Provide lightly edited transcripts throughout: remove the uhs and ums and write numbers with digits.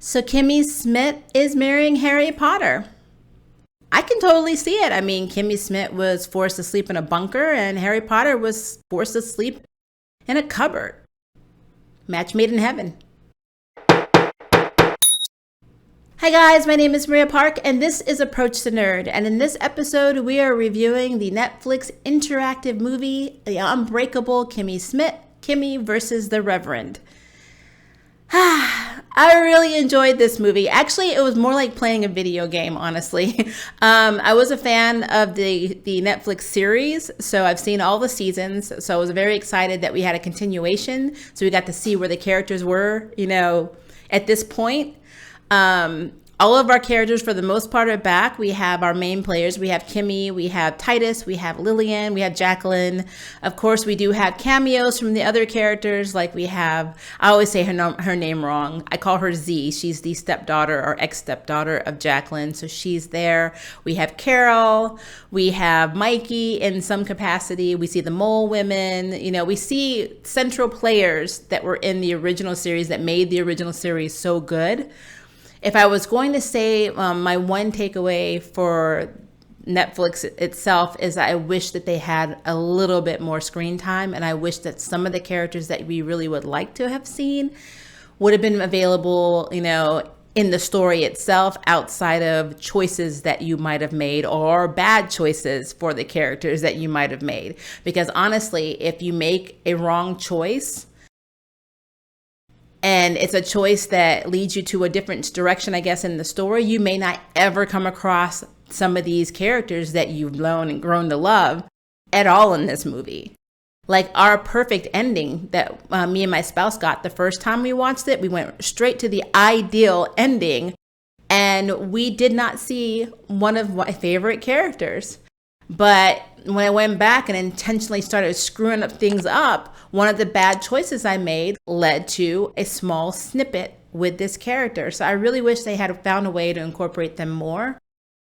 So Kimmy Schmidt is marrying Harry Potter. I can totally see it. I mean, Kimmy Schmidt was forced to sleep in a bunker, and Harry Potter was forced to sleep in a cupboard. Match made in heaven. Hi guys, my name is Maria Park, and this is Approach the Nerd. And in this episode, we are reviewing the Netflix interactive movie, The Unbreakable Kimmy Schmidt, Kimmy versus the Reverend. I really enjoyed this movie. Actually, it was more like playing a video game, honestly. I was a fan of the Netflix series, so I've seen all the seasons. So I was very excited that we had a continuation. So we got to see where the characters were, at this point. All of our characters, for the most part, are back. We have our main players. We have Kimmy, we have Titus, we have Lillian, we have Jacqueline. Of course, we do have cameos from the other characters. Like we have, I always say her name wrong. I call her Z. She's the stepdaughter or ex-stepdaughter of Jacqueline. So she's there. We have Carol. We have Mikey in some capacity. We see the mole women. We see central players that were in the original series that made the original series so good. If I was going to say my one takeaway for Netflix itself is I wish that they had a little bit more screen time, and I wish that some of the characters that we really would like to have seen would have been available, in the story itself, outside of choices that you might have made or bad choices for the characters that you might have made. Because honestly, if you make a wrong choice, and it's a choice that leads you to a different direction, I guess, in the story, you may not ever come across some of these characters that you've known and grown to love at all in this movie. Like our perfect ending that me and my spouse got the first time we watched it, we went straight to the ideal ending, and we did not see one of my favorite characters. But when I went back and intentionally started screwing up things up, one of the bad choices I made led to a small snippet with this character. So I really wish they had found a way to incorporate them more.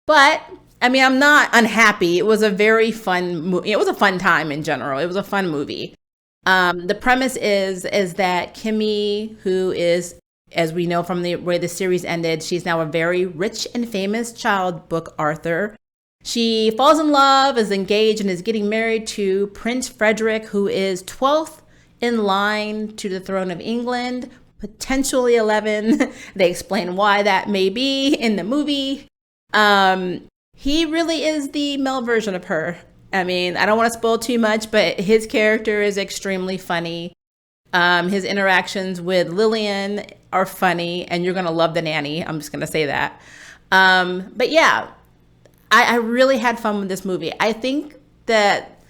But I mean, I'm not unhappy. It was a very fun movie. It was a fun time in general. It was a fun movie. The premise is that Kimmy, who is, as we know from the way the series ended, she's now a very rich and famous child book author. She falls in love, is engaged, and is getting married to Prince Frederick, who is 12th in line to the throne of England, potentially 11. They explain why that may be in the movie. He really is the male version of her. I mean, I don't want to spoil too much, but his character is extremely funny. His interactions with Lillian are funny, and you're going to love the nanny. I'm just going to say that. But yeah. I really had fun with this movie. I think that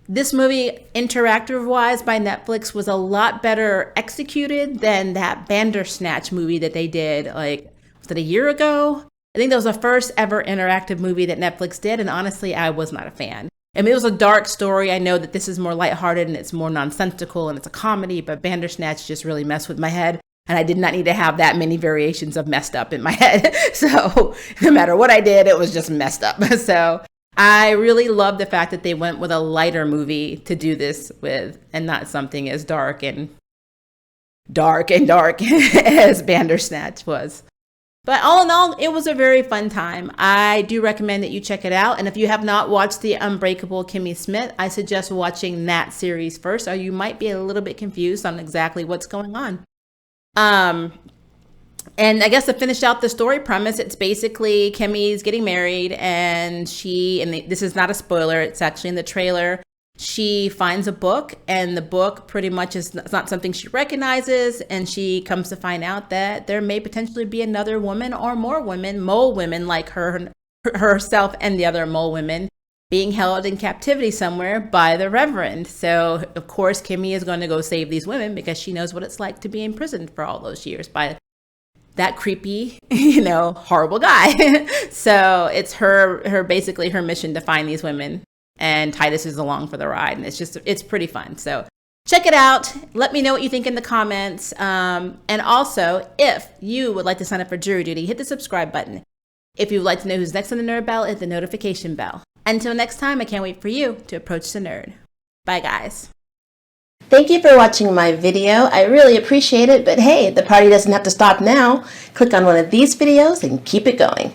this movie, interactive-wise by Netflix, was a lot better executed than that Bandersnatch movie that they did, was it a year ago? I think that was the first ever interactive movie that Netflix did, and honestly, I was not a fan. I mean, it was a dark story. I know that this is more lighthearted and it's more nonsensical and it's a comedy, but Bandersnatch just really messed with my head. And I did not need to have that many variations of messed up in my head. So no matter what I did, it was just messed up. So I really love the fact that they went with a lighter movie to do this with, and not something as dark as Bandersnatch was. But all in all, it was a very fun time. I do recommend that you check it out. And if you have not watched The Unbreakable Kimmy Schmidt, I suggest watching that series first, or you might be a little bit confused on exactly what's going on. And I guess to finish out the story premise, it's basically Kimmy's getting married, and this is not a spoiler, it's actually in the trailer. She finds a book, and the book pretty much is not something she recognizes, and she comes to find out that there may potentially be another woman or more women, mole women like herself and the other mole women, being held in captivity somewhere by the Reverend. So, of course, Kimmy is going to go save these women because she knows what it's like to be imprisoned for all those years by that creepy, horrible guy. So it's basically her mission to find these women. And Titus is along for the ride. And it's pretty fun. So check it out. Let me know what you think in the comments. And also, if you would like to sign up for jury duty, hit the subscribe button. If you would like to know who's next on the nerd bell, hit the notification bell. Until next time, I can't wait for you to approach the nerd. Bye, guys. Thank you for watching my video. I really appreciate it, but hey, the party doesn't have to stop now. Click on one of these videos and keep it going.